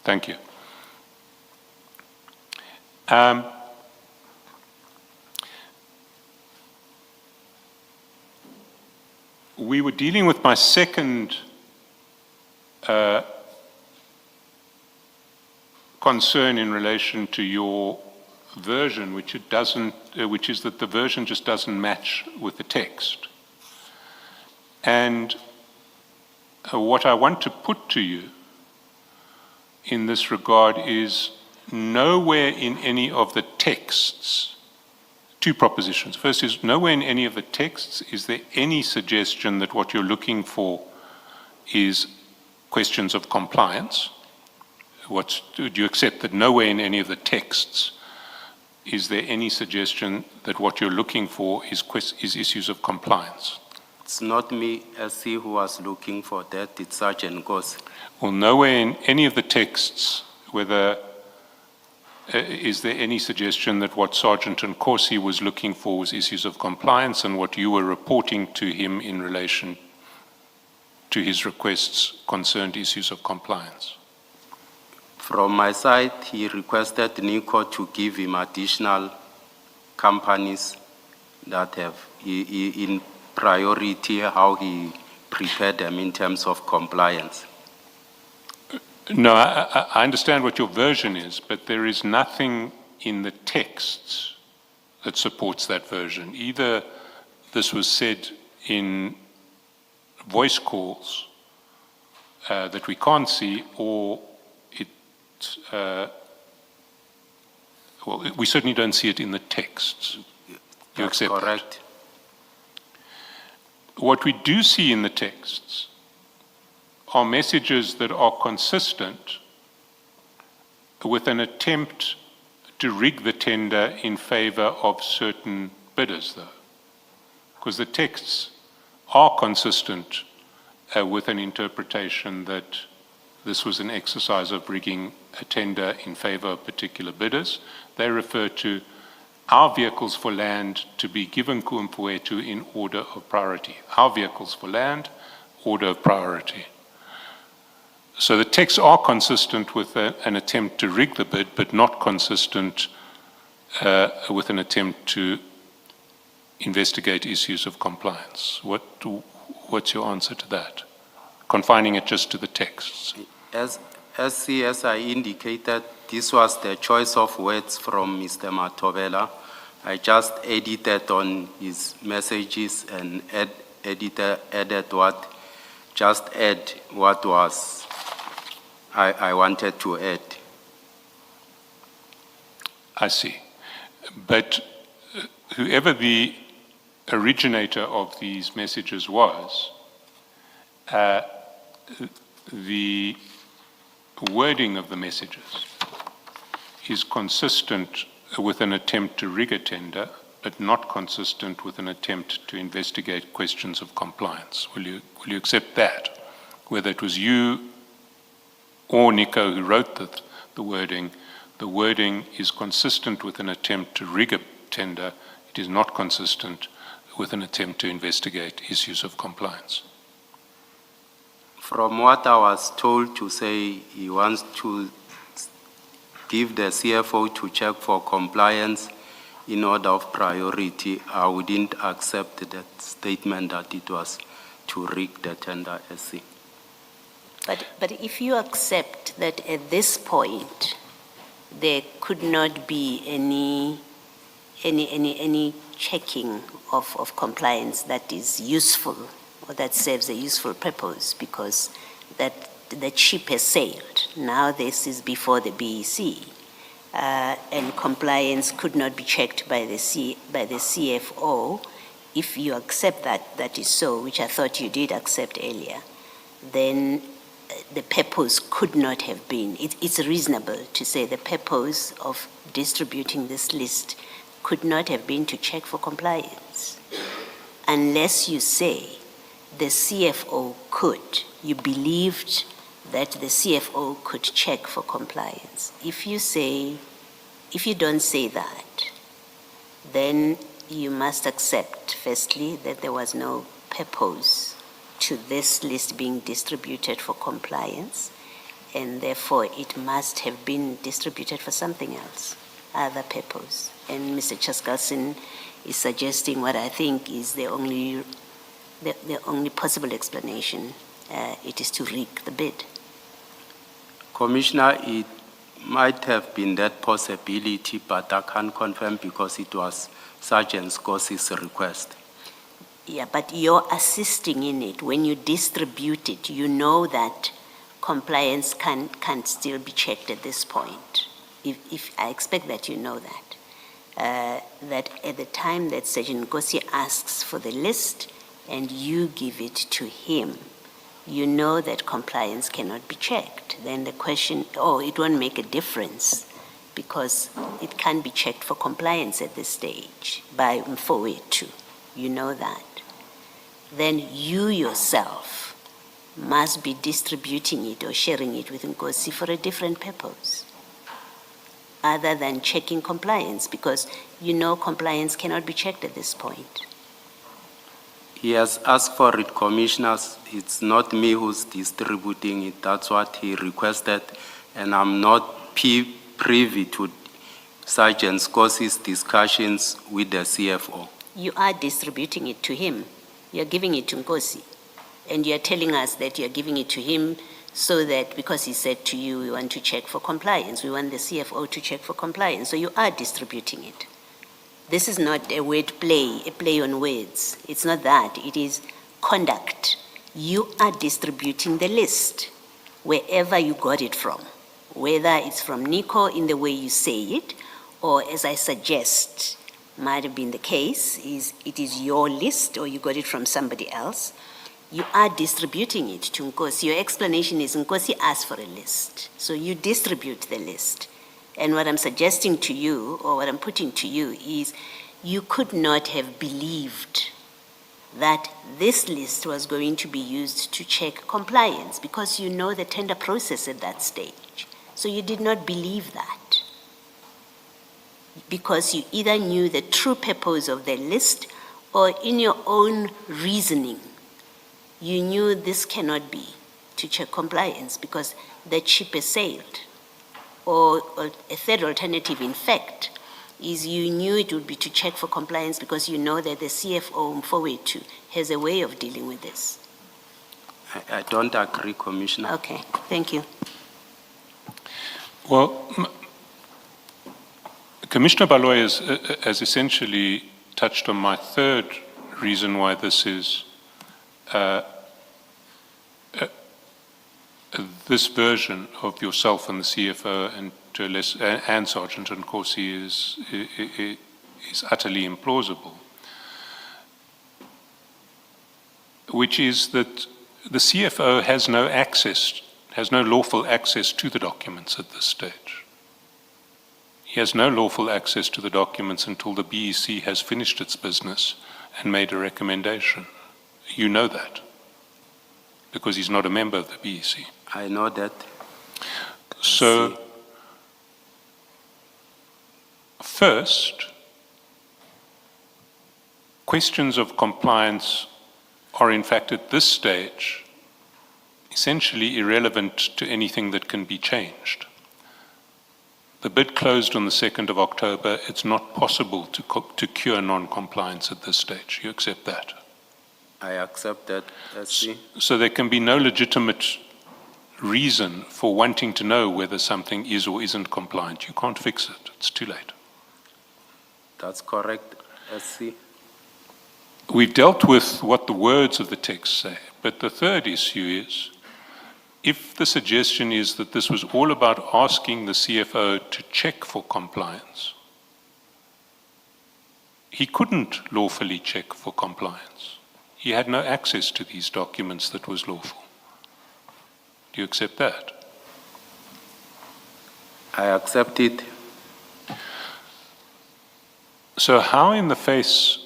Thank you. We were dealing with my second concern in relation to your version, which is that the version just doesn't match with the text. And what I want to put to you in this regard is nowhere in any of the texts, two propositions. First is, nowhere in any of the texts is there any suggestion that what you're looking for is questions of compliance. Do you accept that nowhere in any of the texts is there any suggestion that what you're looking for is issues of compliance? It's not me, SC, who was looking for that, it's Sgt Nkosi. Well, nowhere in any of the texts is there any suggestion that what Sgt Nkosi was looking for was issues of compliance, and what you were reporting to him in relation to his requests concerned issues of compliance? From my side, he requested Nico to give him additional companies that have in priority how he prepared them in terms of compliance. No, I understand what your version is, but there is nothing in the texts that supports that version. Either this was said in voice calls that we can't see, or well, we certainly don't see it in the texts. You accept that? Correct. What we do see in the texts are messages that are consistent with an attempt to rig the tender in favor of certain bidders, though. Because the texts are consistent with an interpretation that this was an exercise of rigging a tender in favor of particular bidders. They refer to our vehicles for land to be given Kuumpuetu in order of priority. Our vehicles for land, order of priority. So the texts are consistent with an attempt to rig the bid, but not consistent with an attempt to investigate issues of compliance. What's your answer to that? Confining it just to the texts. As I indicated, this was the choice of words from Mr. Matobela. I just edited on his messages and added what was I wanted to add. I see. But whoever the originator of these messages was, the wording of the messages is consistent with an attempt to rig a tender, but not consistent with an attempt to investigate questions of compliance. Will you accept that? Whether it was you or Nico who wrote the wording is consistent with an attempt to rig a tender. It is not consistent with an attempt to investigate issues of compliance. From what I was told to say, he wants to give the CFO to check for compliance in order of priority. I wouldn't accept that statement that it was to rig the tender, SC. But if you accept that at this point there could not be any checking of compliance that is useful or that serves a useful purpose, because that the ship has sailed. Now this is before the BEC, and compliance could not be checked by the CFO. If you accept that is so, which I thought you did accept earlier, then the purpose could not have been. It's reasonable to say the purpose of distributing this list could not have been to check for compliance, unless you say the CFO could. You believed that the CFO could check for compliance. If you don't say that, then you must accept, firstly, that there was no purpose to this list being distributed for compliance, and therefore it must have been distributed for something else, other purpose. And Mr. Chaskalson is suggesting what I think is the only possible explanation. It is to rig the bid. Commissioner, it might have been that possibility, but I can't confirm because it was Sgt Nkosi's request. Yeah, but you're assisting in it. When you distribute it, you know that compliance can still be checked at this point. If I expect that you know that. That at the time that Sgt Nkosi asks for the list and you give it to him, you know that compliance cannot be checked. Then the question, it won't make a difference because it can be checked for compliance at this stage by Mfowethu. You know that. Then you yourself must be distributing it or sharing it with Nkosi for a different purpose other than checking compliance, because you know compliance cannot be checked at this point. He has asked for it, commissioners. It's not me who's distributing it. That's what he requested, and I'm not privy to Sgt Nkosi's discussions with the CFO. You are distributing it to him. You're giving it to Nkosi, and you're telling us that you're giving it to him so that because he said to you, we want to check for compliance, we want the CFO to check for compliance, so you are distributing it. This is not a word play, a play on words. It's not that. It is conduct. You are distributing the list wherever you got it from, whether it's from Nico in the way you say it, or as I suggest, might have been the case, is it is your list or you got it from somebody else. You are distributing it to Nkosi. Your explanation is Nkosi asked for a list, so you distribute the list. And what I'm suggesting to you, or what I'm putting to you, is you could not have believed that this list was going to be used to check compliance because you know the tender process at that stage. So you did not believe that because you either knew the true purpose of the list or in your own reasoning, you knew this cannot be to check compliance because the ship has sailed. Or a third alternative, in fact, is you knew it would be to check for compliance because you know that the CFO Mfowethu has a way of dealing with this. I don't agree, Commissioner. Okay, thank you. Well, Commissioner Baloyi has essentially touched on my third reason why this is this version of yourself and the CFO and Sgt Nkosi is utterly implausible, which is that the CFO has no lawful access to the documents at this stage. He has no lawful access to the documents until the BEC has finished its business and made a recommendation. You know that, because he's not a member of the BEC. I know that. So, first, questions of compliance are in fact at this stage essentially irrelevant to anything that can be changed. The bid closed on the 2nd of October. It's not possible to cure non-compliance at this stage. You accept that? I accept that, SC. So there can be no legitimate reason for wanting to know whether something is or isn't compliant. You can't fix it. It's too late. That's correct, SC. We've dealt with what the words of the text say, but the third issue is, if the suggestion is that this was all about asking the CFO to check for compliance, he couldn't lawfully check for compliance. He had no access to these documents that was lawful. Do you accept that? I accept it. So how in the face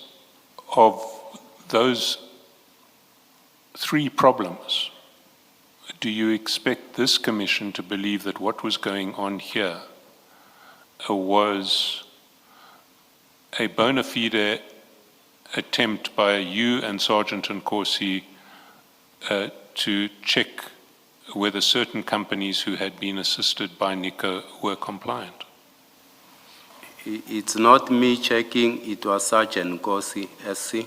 of those three problems do you expect this commission to believe that what was going on here was a bona fide attempt by you and Sgt Nkosi to check whether certain companies who had been assisted by NICO were compliant? It's not me checking, it was Sgt Nkosi, SC.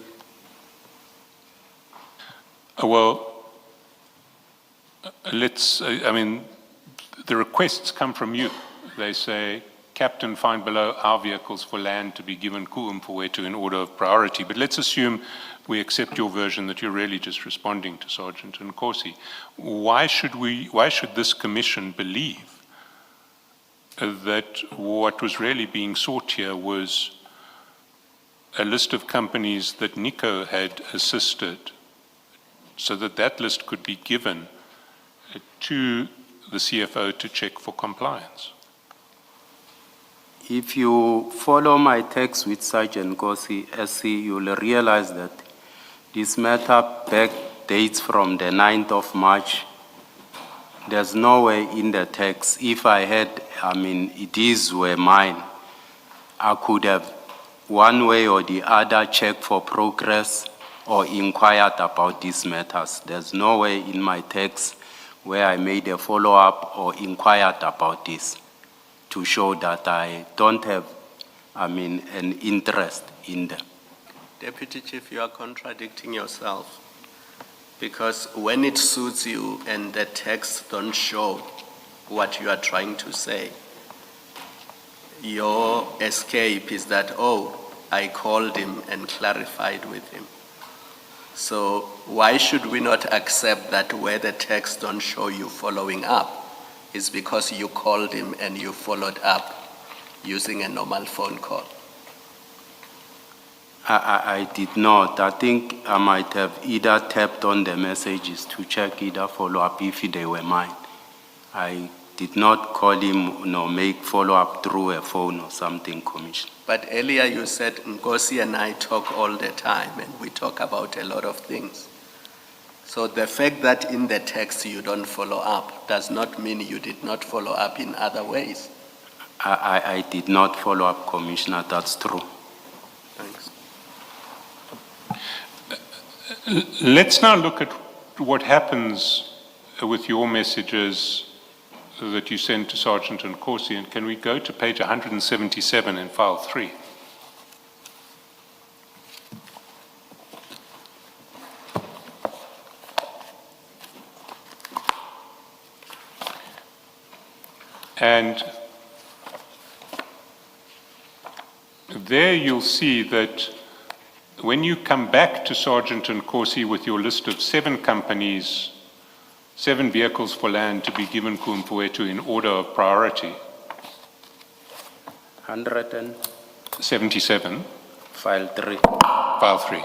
Well, I mean, the requests come from you. They say, Captain, find below our vehicles for land to be given Ku'umfowethu in order of priority. But let's assume we accept your version that you're really just responding to Sgt Nkosi. Why should this commission believe that what was really being sought here was a list of companies that NICO had assisted, so that that list could be given to the CFO to check for compliance? If you follow my text with Sgt Nkosi, SC, you'll realize that this matter back dates from the 9th of March. There's no way in the text, if I had, these were mine, I could have one way or the other checked for progress or inquired about these matters. There's no way in my text where I made a follow-up or inquired about this to show that I don't have, an interest in them. Deputy Chief, you are contradicting yourself, because when it suits you and the text don't show what you are trying to say, your escape is that, oh, I called him and clarified with him. So why should we not accept that where the text don't show you following up is because you called him and you followed up using a normal phone call? I did not. I think I might have either tapped on the messages to check either follow-up if they were mine. I did not call him nor make follow-up through a phone or something, Commissioner. But earlier you said Nkosi and I talk all the time and we talk about a lot of things. So the fact that in the text you don't follow up does not mean you did not follow up in other ways. I did not follow up, Commissioner, that's true. Thanks. Let's now look at what happens with your messages that you sent to Sgt Nkosi, and can we go to page 177 in file 3? And there you'll see that when you come back to Sgt Nkosi with your list of 7 companies, 7 vehicles for land to be given Ku'umfowethu in order of priority. 177. File 3. File 3.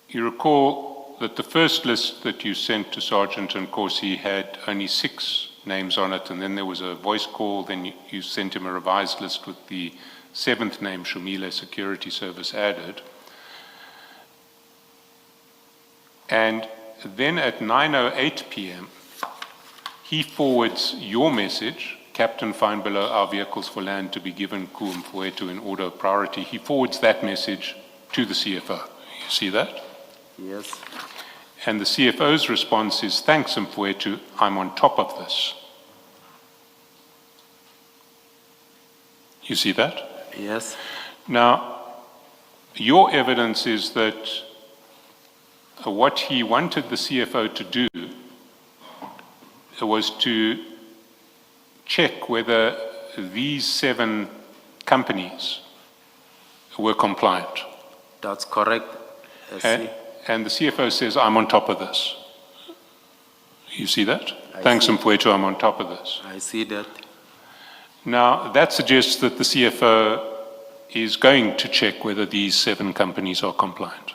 You recall that the first list that you sent to Sgt Nkosi had only 6 names on it, and then there was a voice call, then you sent him a revised list with the 7th name, Shumile Security Service, added. And then at 9:08 p.m., he forwards your message, Captain, find below our vehicles for land to be given Ku'umfowethu in order of priority. He forwards that message to the CFO. You see that? Yes. And the CFO's response is, thanks, Mfowethu, I'm on top of this. You see that? Yes. Now, your evidence is that what he wanted the CFO to do was to check whether these 7 companies were compliant. That's correct. And the CFO says, I'm on top of this. You see that? I Thanks, see. Mfowethu, I'm on top of this. I see that. Now, that suggests that the CFO is going to check whether these 7 companies are compliant.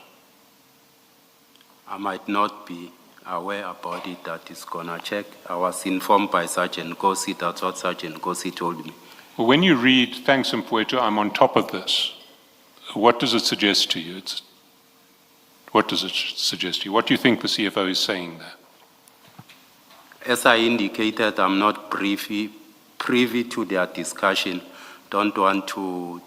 I might not be aware about it that he's gonna check. I was informed by Sgt Nkosi, that's what Sgt Nkosi told me. Well, when you read, thanks, Mfowethu, I'm on top of this, what does it suggest to you? What does it suggest to you? What do you think the CFO is saying there? As I indicated, I'm not privy privy to their discussion, don't want to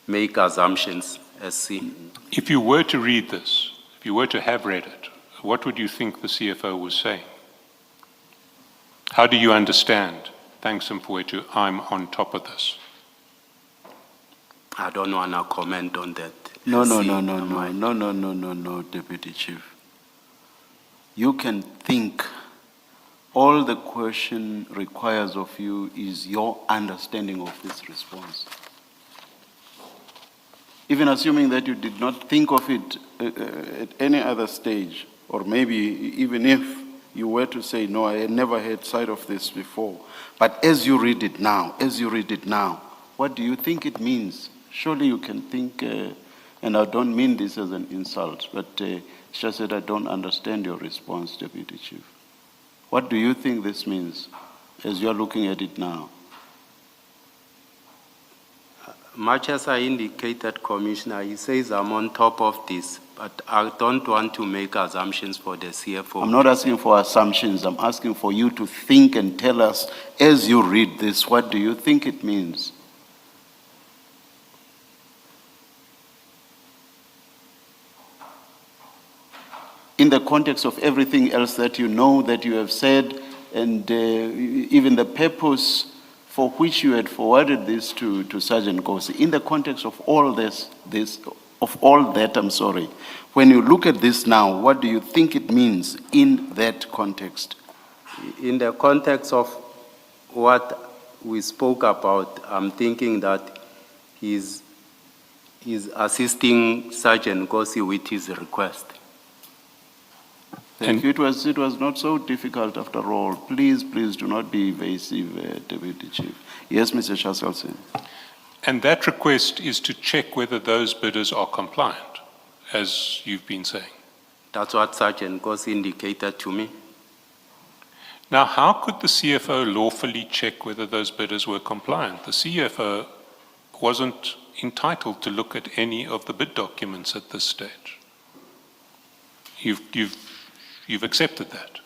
make assumptions as seen. If you were to read this, if you were to have read it, what would you think the CFO was saying? How do you understand, thanks Mfowethu, I'm on top of this? I don't want to comment on that. No, SC. no, Deputy Chief. You can think. All the question requires of you is your understanding of this response. Even assuming that you did not think of it at any other stage, or maybe even if you were to say, no, I had never had sight of this before. But as you read it now, what do you think it means? Surely you can think, and I don't mean this as an insult, but it's just that I don't understand your response, Deputy Chief. What do you think this means as you're looking at it now? Much as I indicated, Commissioner, he says I'm on top of this, but I don't want to make assumptions for the CFO. I'm not asking for assumptions. I'm asking for you to think and tell us, as you read this, what do you think it means? In the context of everything else that you know, that you have said, and even the purpose for which you had forwarded this to Sgt Nkosi, in the context of all that, when you look at this now, what do you think it means in that context? In the context of what we spoke about, I'm thinking that he's assisting Sgt Nkosi with his request. Thank you. It was not so difficult after all. Please do not be evasive, Deputy Chief. Yes, Mr. Chaskalson. And that request is to check whether those bidders are compliant, as you've been saying. That's what Sgt Nkosi indicated to me. Now, how could the CFO lawfully check whether those bidders were compliant? The CFO wasn't entitled to look at any of the bid documents at this stage. You've accepted that.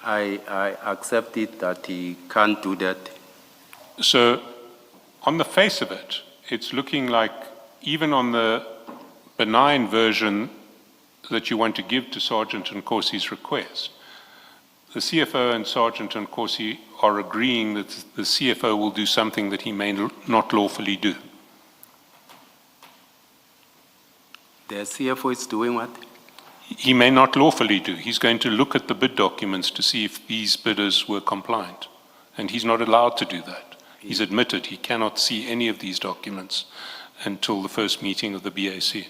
I accept it that he can't do that. So, on the face of it, it's looking like even on the benign version that you want to give to Sgt Nkosi's request, the CFO and Sgt Nkosi are agreeing that the CFO will do something that he may not lawfully do. The CFO is doing what? He may not lawfully do. He's going to look at the bid documents to see if these bidders were compliant. And he's not allowed to do that. He's admitted he cannot see any of these documents until the first meeting of the BAC.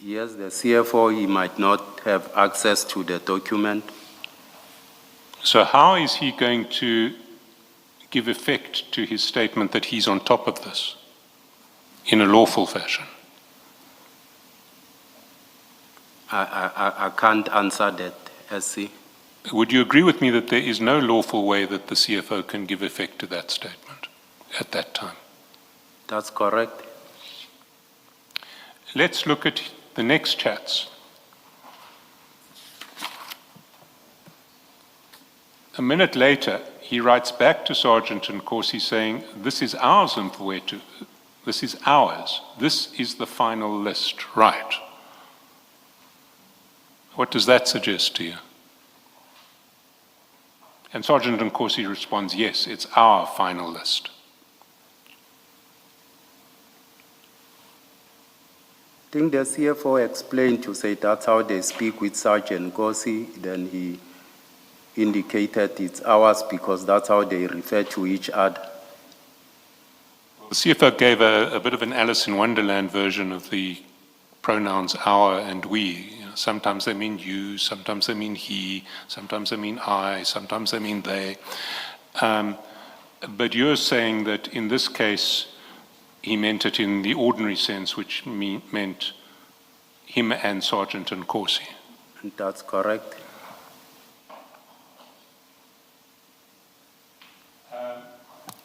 Yes, the CFO, he might not have access to the document. So how is he going to give effect to his statement that he's on top of this in a lawful fashion? I can't answer that, SC. Would you agree with me that there is no lawful way that the CFO can give effect to that statement at that time? That's correct. Let's look at the next chats. A minute later, he writes back to Sgt Nkosi saying, this is ours, Mfowethu. This is ours. This is the final list, right? What does that suggest to you? And Sgt Nkosi responds, yes, it's our final list. I think the CFO explained to say that's how they speak with Sgt Nkosi. Then he indicated it's ours because that's how they refer to each other. The CFO gave a bit of an Alice in Wonderland version of the pronouns our and we. Sometimes they mean you, sometimes they mean he, sometimes they mean I, sometimes they mean they. But you're saying that in this case, he meant it in the ordinary sense, which meant him and Sgt Nkosi. And that's correct.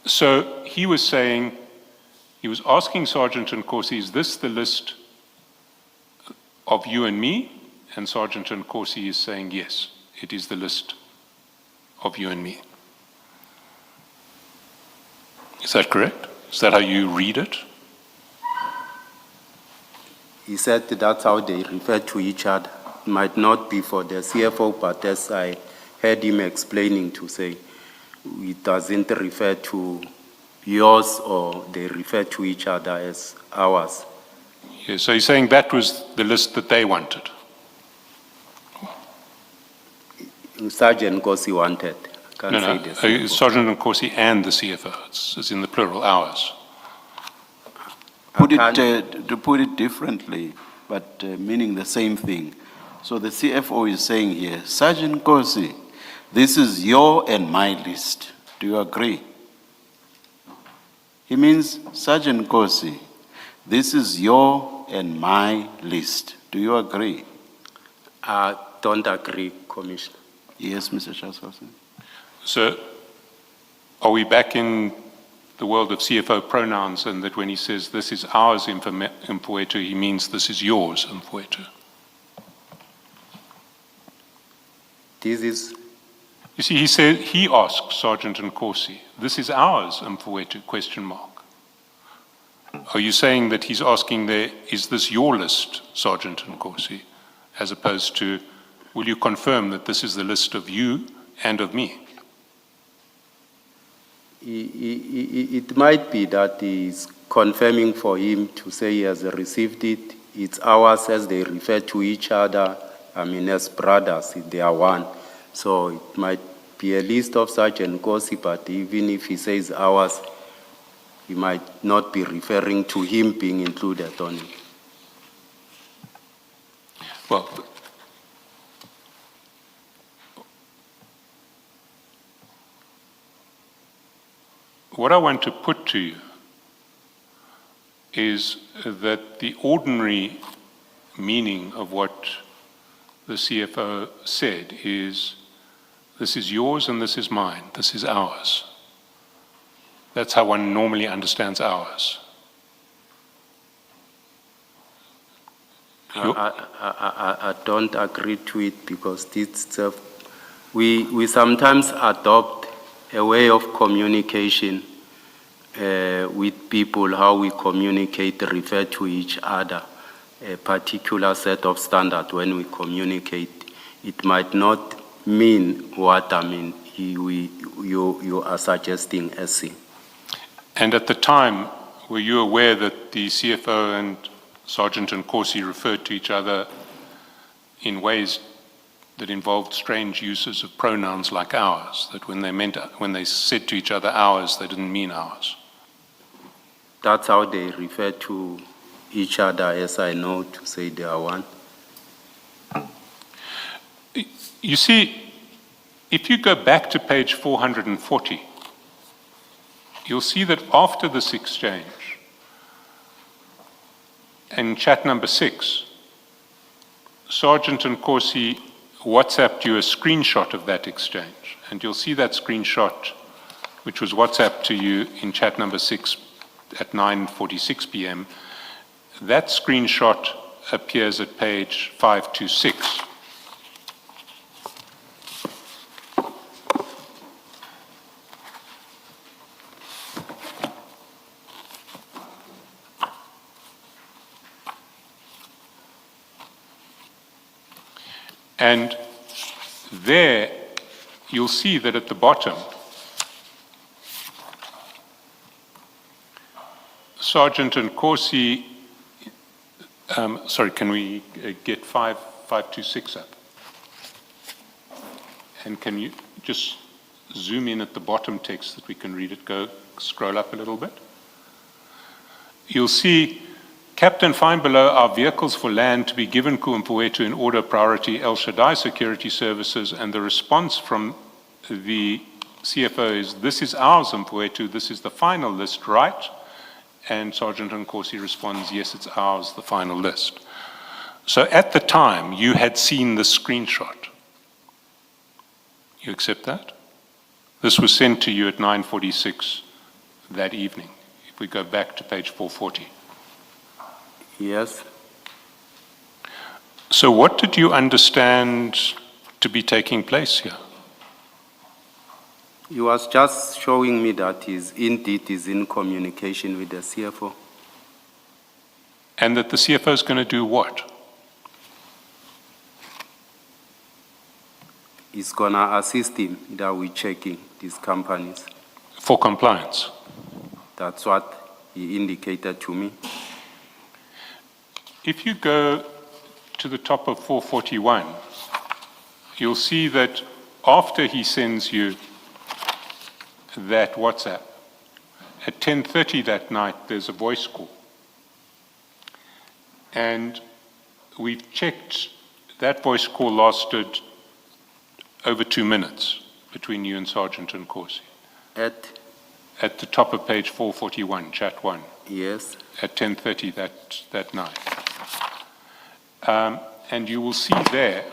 So he was saying, he was asking Sgt Nkosi, is this the list of you and me? And Sgt Nkosi is saying, yes, it is the list of you and me. Is that correct? Is that how you read it? He said that's how they refer to each other. Might not be for the CFO, but as I heard him explaining to say, it doesn't refer to yours or they refer to each other as ours. Yeah, so he's saying that was the list that they wanted. Sgt Nkosi wanted. I can't say this. Sgt Nkosi and the CFO, it's in the plural, ours. To put it differently, but meaning the same thing. So the CFO is saying here, Sgt Nkosi, this is your and my list. Do you agree? He means, Sgt Nkosi, this is your and my list. Do you agree? I don't agree, Commissioner. Yes, Mr. Chaskalson. So are we back in the world of CFO pronouns, and that when he says this is ours in Mfowethu, he means this is yours in Mfowethu? This is, You see, he asks Sgt Nkosi, this is ours in Mfowethu, question mark. Are you saying that he's asking there, is this your list, Sgt Nkosi, as opposed to, will you confirm that this is the list of you and of me? it might be that he's confirming for him to say he has received it. It's ours as they refer to each other. I mean, as brothers, they are one. So it might be a list of Sgt Nkosi, but even if he says ours, he might not be referring to him being included on it. Well, what I want to put to you is that the ordinary meaning of what the CFO said is, this is yours and this is mine, this is ours. That's how one normally understands ours. I don't agree to it because we sometimes adopt a way of communication with people, how we communicate, refer to each other, a particular set of standards when we communicate. It might not mean what I mean, you are suggesting, SC. And at the time, were you aware that the CFO and Sgt Nkosi referred to each other in ways that involved strange uses of pronouns like ours, that when they said to each other ours, they didn't mean ours? That's how they refer to each other, as I know, to say they are one. You see, if you go back to page 440, you'll see that after this exchange, in chat number 6, Sgt Nkosi WhatsApped you a screenshot of that exchange. And you'll see that screenshot, which was WhatsApped to you in chat number 6 at 9:46 p.m. That screenshot appears at page 526. And there, you'll see that at the bottom, Sgt Nkosi, sorry, can we get 526 up? And can you just zoom in at the bottom text that we can read it? Go scroll up a little bit. You'll see, Captain, find below our vehicles for land to be given Ku Mfowethu in order of priority El Shaddai Security Services, and the response from the CFO is, this is ours, Mfowethu, this is the final list, right? And Sgt Nkosi responds, yes, it's ours, the final list. So at the time, you had seen the screenshot. You accept that? This was sent to you at 9:46 that evening, if we go back to page 440. Yes. So what did you understand to be taking place here? He was just showing me that he's indeed is in communication with the CFO. And that the CFO is going to do what? He's gonna assist him that we checking these companies. For compliance. That's what he indicated to me. If you go to the top of 441, you'll see that after he sends you that WhatsApp, at 10:30 that night, there's a voice call. And we've checked, that voice call lasted over 2 minutes between you and Sgt Nkosi. At the top of page 441, chat 1. Yes. At 10:30 that night. And you will see there,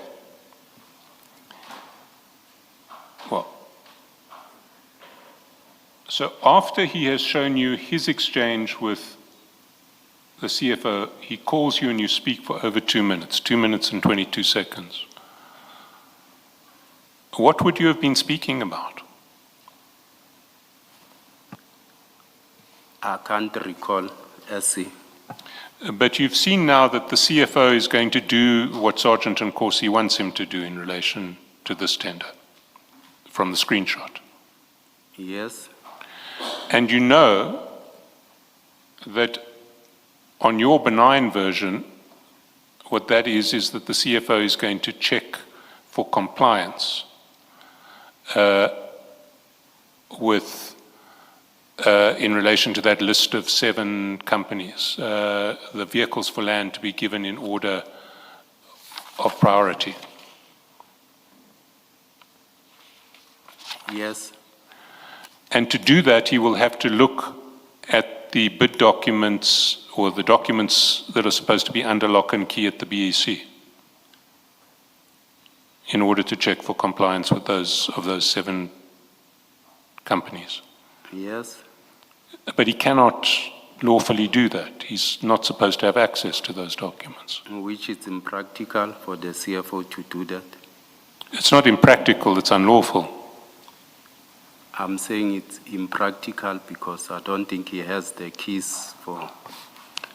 well, so after he has shown you his exchange with the CFO, he calls you and you speak for over 2 minutes, 2 minutes and 22 seconds. What would you have been speaking about? I can't recall, SC. But you've seen now that the CFO is going to do what Sgt Nkosi wants him to do in relation to this tender, from the screenshot. Yes. And you know that on your benign version, what that is that the CFO is going to check for compliance in relation to that list of 7 companies, the vehicles for land to be given in order of priority. Yes. And to do that, he will have to look at the bid documents or the documents that are supposed to be under lock and key at the BEC in order to check for compliance with those 7 companies. Yes. But he cannot lawfully do that. He's not supposed to have access to those documents. Which is impractical for the CFO to do that. It's not impractical, it's unlawful. I'm saying it's impractical because I don't think he has the keys for...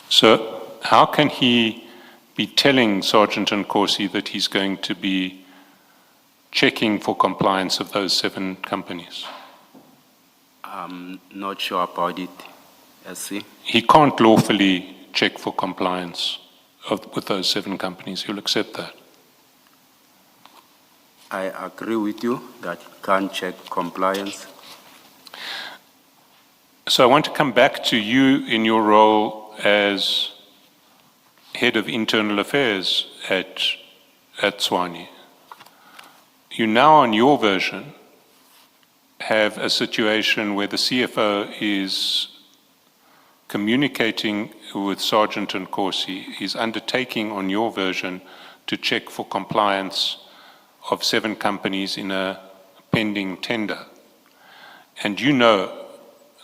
So how can he be telling Sgt Nkosi that he's going to be checking for compliance of those 7 companies? I'm not sure about it, SC. He can't lawfully check for compliance with those 7 companies. You'll accept that? I agree with you that you can't check compliance. So I want to come back to you in your role as head of internal affairs at Tshwane. You now, on your version, have a situation where the CFO is communicating with Sgt Nkosi. He's undertaking, on your version, to check for compliance of 7 companies in a pending tender. And you know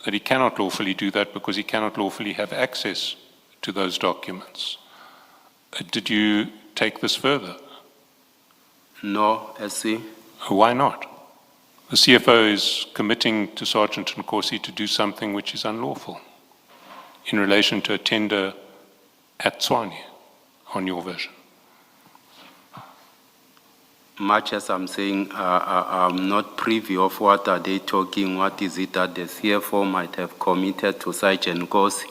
that he cannot lawfully do that because he cannot lawfully have access to those documents. Did you take this further? No, SC. Why not? The CFO is committing to Sgt Nkosi to do something which is unlawful in relation to a tender at Tshwane, on your version. Much as I'm saying, I'm not privy of what are they talking, what is it that the CFO might have committed to Sgt Nkosi.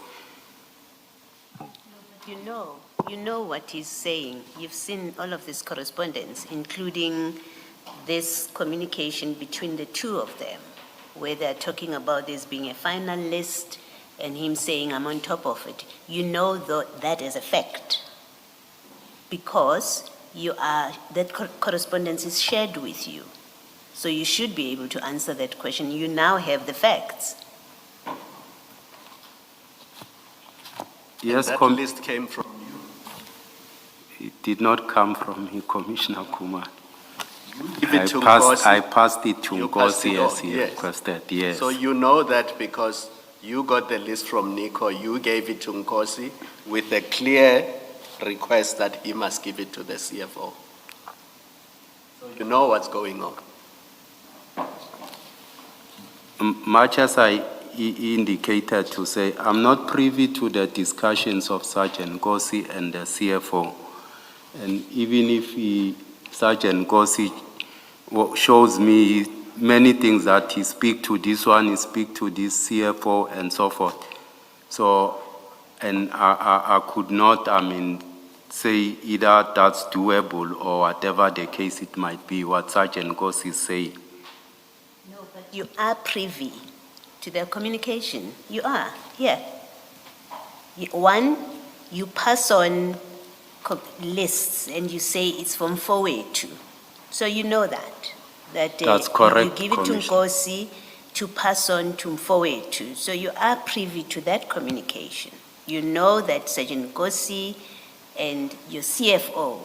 You know what he's saying. You've seen all of this correspondence, including this communication between the 2 of them, where they're talking about this being a final list and him saying, I'm on top of it. You know that is a fact because that correspondence is shared with you. So you should be able to answer that question. You now have the facts. Yes, that list came from you. It did not come from me, Commissioner Kumar. Give it to Nkosi. I passed it to You passed Nkosi it on, as he yes. requested, yes. So you know that because you got the list from Nico, you gave it to Nkosi with a clear request that he must give it to the CFO. So you know what's going on. much as I indicated to say, I'm not privy to the discussions of Sgt Nkosi and the CFO. And even if Sgt Nkosi shows me many things that he speak to this one, he speak to this CFO and so forth. So, and I could not, say either that's doable or whatever the case it might be, what Sgt Nkosi is saying. No, but you are privy to their communication. You are, yeah. One, you pass on lists and you say it's from 482. So you know that. That's correct, You give it to Commissioner. Nkosi to pass on to 482. So you are privy to that communication. You know that Sgt Nkosi and your CFO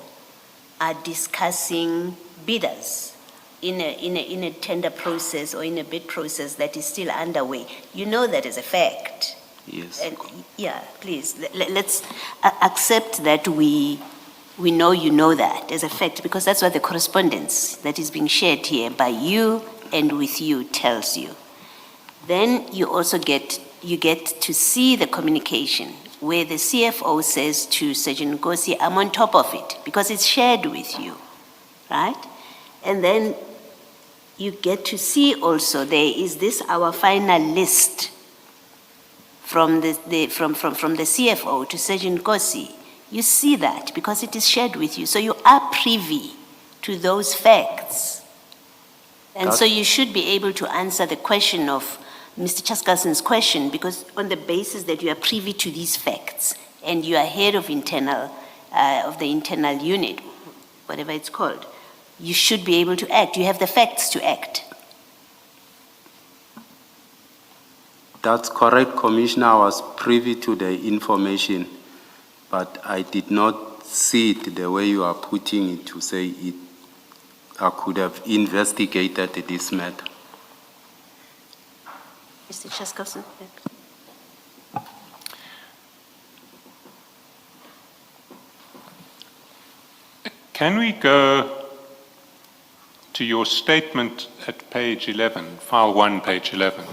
are discussing bidders in a tender process or in a bid process that is still underway. You know that as a fact. Yes. And yeah, please, let's accept that we know you know that as a fact, because that's what the correspondence that is being shared here by you and with you tells you. Then you also get to see the communication where the CFO says to Sgt Nkosi, I'm on top of it, because it's shared with you, right? And then you get to see also, there is this our final list from the CFO to Sgt Nkosi. You see that because it is shared with you. So you are privy to those facts. And so you should be able to answer the question of Mr. Chaskalson's question, because on the basis that you are privy to these facts and you are head of the internal unit, whatever it's called, you should be able to act. You have the facts to act. That's correct, Commissioner. I was privy to the information, but I did not see it the way you are putting it to say it. I could have investigated this matter. Mr. Chaskalson? Can we go to your statement at page 11, file 1, page 11?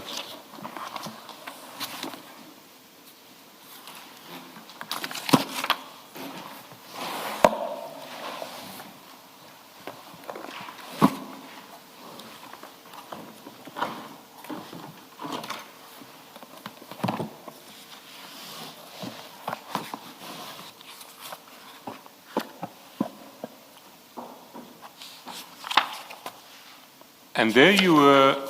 And there you were